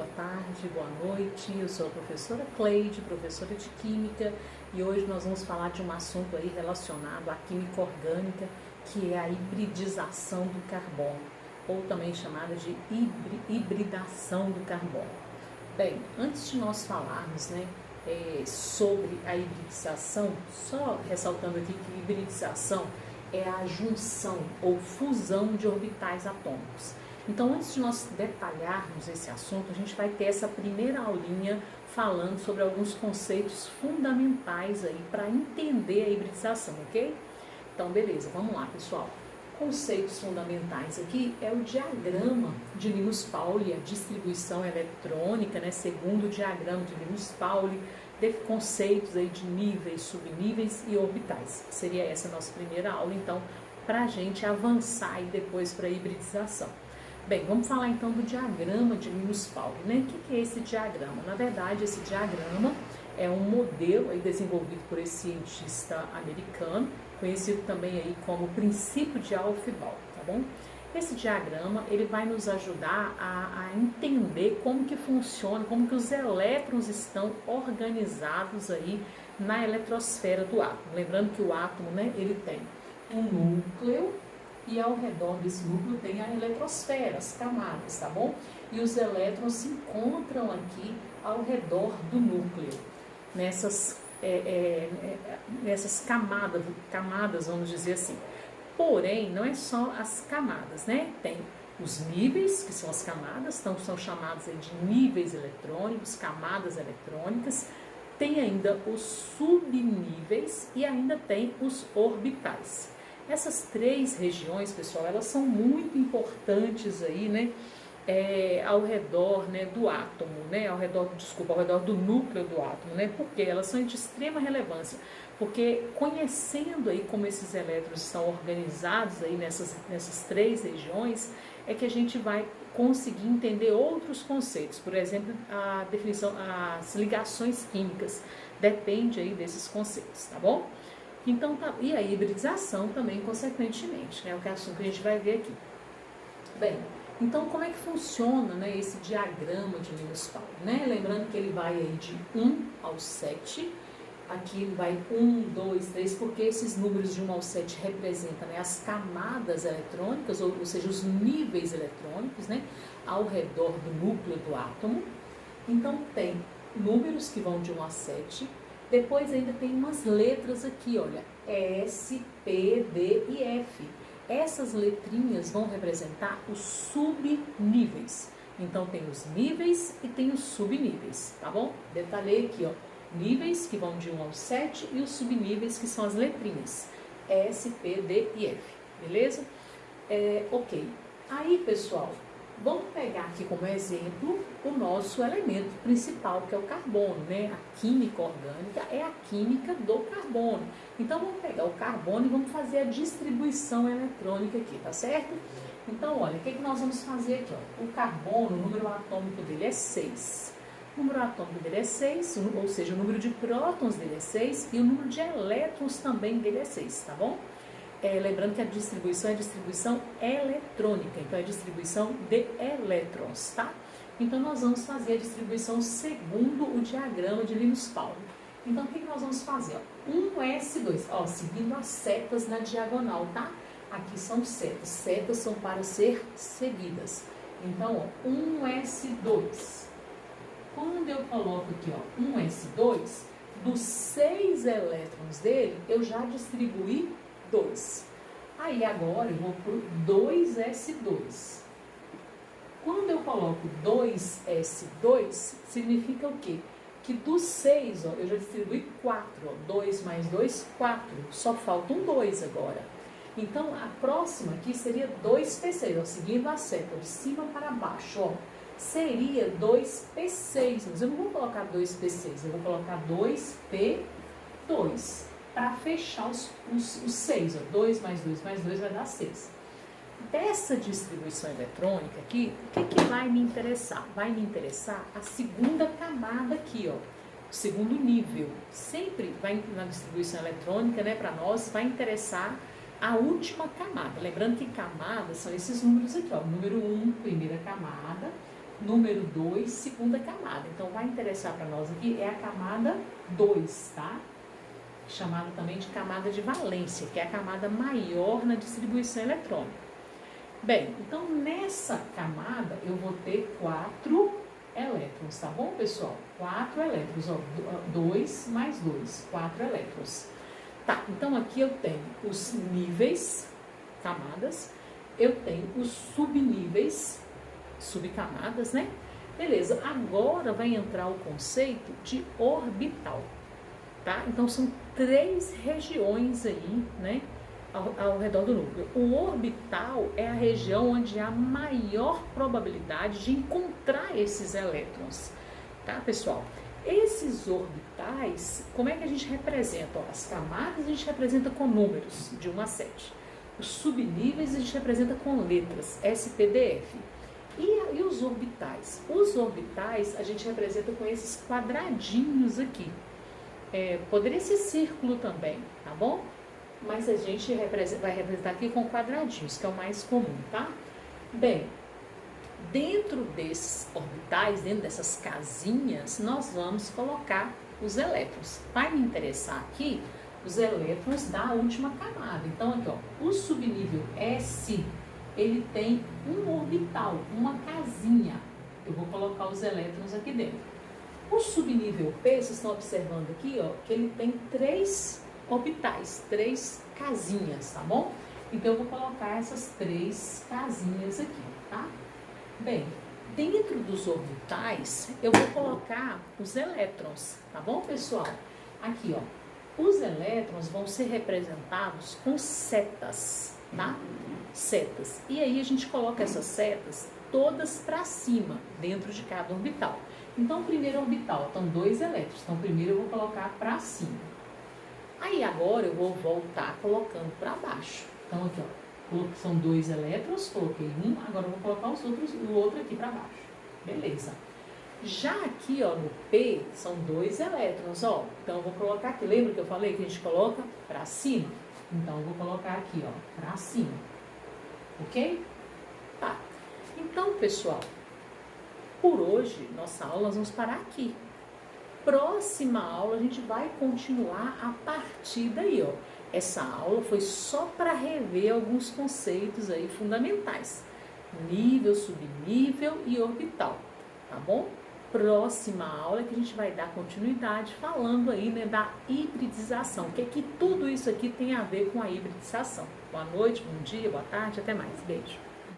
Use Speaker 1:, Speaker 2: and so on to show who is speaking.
Speaker 1: boa tarde, boa noite. Eu sou a professora Cleide, professora de Química, e hoje nós vamos falar de um assunto aí relacionado à química orgânica, que é a hibridização do carbono, ou também chamada de hibridação do carbono. Bem, antes de nós falarmos, sobre a hibridização, só ressaltando aqui que hibridização é a junção ou fusão de orbitais atômicos. Então, antes de nós detalharmos esse assunto, a gente vai ter essa primeira aulinha falando sobre alguns conceitos fundamentais aí para entender a hibridização, ok? Então, beleza, vamos lá, pessoal. Conceitos fundamentais aqui é o diagrama de Linus-Pauling, a distribuição eletrônica, segundo o diagrama de Linus-Pauling, de conceitos aí de níveis, subníveis e orbitais. Seria essa a nossa primeira aula, então, para a gente avançar aí depois para a hibridização. Bem, vamos falar então do diagrama de Linus-Pauling, O que é esse diagrama? Na verdade, esse diagrama é um modelo aí desenvolvido por esse cientista americano, conhecido também aí como princípio de Aufbau, tá bom? Esse diagrama, ele vai nos ajudar a entender como que funciona, como que os elétrons estão organizados aí na eletrosfera do átomo. Lembrando que o átomo, ele tem um núcleo, e ao redor desse núcleo tem a eletrosfera, as camadas, tá bom? E os elétrons se encontram aqui ao redor do núcleo, nessas camadas, vamos dizer assim. Porém, não é só as camadas, Tem os níveis, que são as camadas, então são chamados aí de níveis eletrônicos, camadas eletrônicas. Tem ainda os subníveis e ainda tem os orbitais. Essas três regiões, pessoal, elas são muito importantes aí, ao redor, do átomo, ao redor do núcleo do átomo, Porque elas são de extrema relevância, porque conhecendo aí como esses elétrons estão organizados aí nessas três regiões, é que a gente vai conseguir entender outros conceitos. Por exemplo, a definição, as ligações químicas, depende aí desses conceitos, tá bom? Então, e a hibridização também, consequentemente, é o assunto que a gente vai ver aqui. Bem, então como é que funciona esse diagrama de Linus-Pauling? Lembrando que ele vai aí de 1 ao 7, aqui ele vai 1, 2, 3, porque esses números de 1 ao 7 representam as camadas eletrônicas, ou seja, os níveis eletrônicos, ao redor do núcleo do átomo. Então, tem números que vão de 1 a 7, depois ainda tem umas letras aqui, olha, S, P, D e F. Essas letrinhas vão representar os subníveis. Então, tem os níveis e tem os subníveis, tá bom? Detalhei aqui, níveis que vão de 1 ao 7 e os subníveis que são as letrinhas, S, P, D e F, beleza? Ok. Aí, pessoal, vamos pegar aqui como exemplo o nosso elemento principal, que é o carbono, A química orgânica é a química do carbono. Então, vamos pegar o carbono e vamos fazer a distribuição eletrônica aqui, tá certo? Então, olha, o que nós vamos fazer aqui? O carbono, o número atômico dele é 6. O número atômico dele é 6, ou seja, o número de prótons dele é 6 e o número de elétrons também dele é 6, tá bom? Lembrando que a distribuição é distribuição eletrônica, então é distribuição de elétrons, tá? Então, nós vamos fazer a distribuição segundo o diagrama de Linus-Pauling. Então, o que nós vamos fazer? 1s2, seguindo as setas na diagonal, tá? Aqui são setas, setas são para ser seguidas. Então, 1s2. Quando eu coloco aqui, 1s2, dos 6 elétrons dele, eu já distribuí 2. Aí agora eu vou para o 2s2. Quando eu coloco 2s2, significa o quê? Que dos 6, eu já distribuí 4. 2 mais 2, 4. Só falta um 2 agora. Então, a próxima aqui seria 2p6, seguindo a seta de cima para baixo, seria 2p6. Mas eu não vou colocar 2p6, eu vou colocar 2p2. Para fechar os 6, 2 mais 2 mais 2 vai dar 6. Dessa distribuição eletrônica aqui, o que vai me interessar? Vai me interessar a segunda camada aqui, o segundo nível. Sempre vai na distribuição eletrônica, para nós, vai interessar a última camada. Lembrando que camadas são esses números aqui, número 1, primeira camada, número 2, segunda camada. Então, vai interessar para nós aqui é a camada 2, tá? Chamada também de camada de valência, que é a camada maior na distribuição eletrônica. Bem, então nessa camada eu vou ter 4 elétrons, tá bom, pessoal? 4 elétrons, ó, 2 mais 2, 4 elétrons. Tá, então aqui eu tenho os níveis, camadas, eu tenho os subníveis, subcamadas, né? Beleza, agora vai entrar o conceito de orbital, tá? Então são 3 regiões aí, né? Ao redor do núcleo. O orbital é a região onde há maior probabilidade de encontrar esses elétrons, tá, pessoal? Esses orbitais, como é que a gente representa? Ó, as camadas a gente representa com números, de 1 a 7. Os subníveis a gente representa com letras, S, P, D, F. E os orbitais? Os orbitais a gente representa com esses quadradinhos aqui. Poderia ser círculo também, tá bom? Mas a gente vai representar aqui com quadradinhos, que é o mais comum, tá? Bem, dentro desses orbitais, dentro dessas casinhas, nós vamos colocar os elétrons. Vai me interessar aqui os elétrons da última camada. Então, aqui, ó, o subnível S, ele tem um orbital, uma casinha. Eu vou colocar os elétrons aqui dentro. O subnível P, vocês estão observando aqui, ó, que ele tem 3 orbitais, 3 casinhas, tá bom? Então, eu vou colocar essas 3 casinhas aqui, tá? Bem, dentro dos orbitais, eu vou colocar os elétrons, tá bom, pessoal? Aqui, ó, os elétrons vão ser representados com setas, tá? Setas. E aí, a gente coloca essas setas todas para cima, dentro de cada orbital. Então, o primeiro orbital, estão 2 elétrons. Então, primeiro eu vou colocar para cima. Aí agora eu vou voltar colocando para baixo. Então aqui, ó, são 2 elétrons, coloquei um, agora eu vou colocar o outro aqui para baixo. Beleza. Já aqui, ó, no P, são 2 elétrons, ó. Então eu vou colocar aqui, lembra que eu falei que a gente coloca para cima? Então eu vou colocar aqui, ó, para cima. Ok? Tá. Então, pessoal, por hoje, nossa aula, nós vamos parar aqui. Próxima aula a gente vai continuar a partir daí, ó. Essa aula foi só para rever alguns conceitos aí fundamentais. Nível, subnível e orbital, tá bom? Próxima aula que a gente vai dar continuidade falando aí, né, da hibridização. O que é que tudo isso aqui tem a ver com a hibridização. Boa noite, bom dia, boa tarde, até mais. Beijo.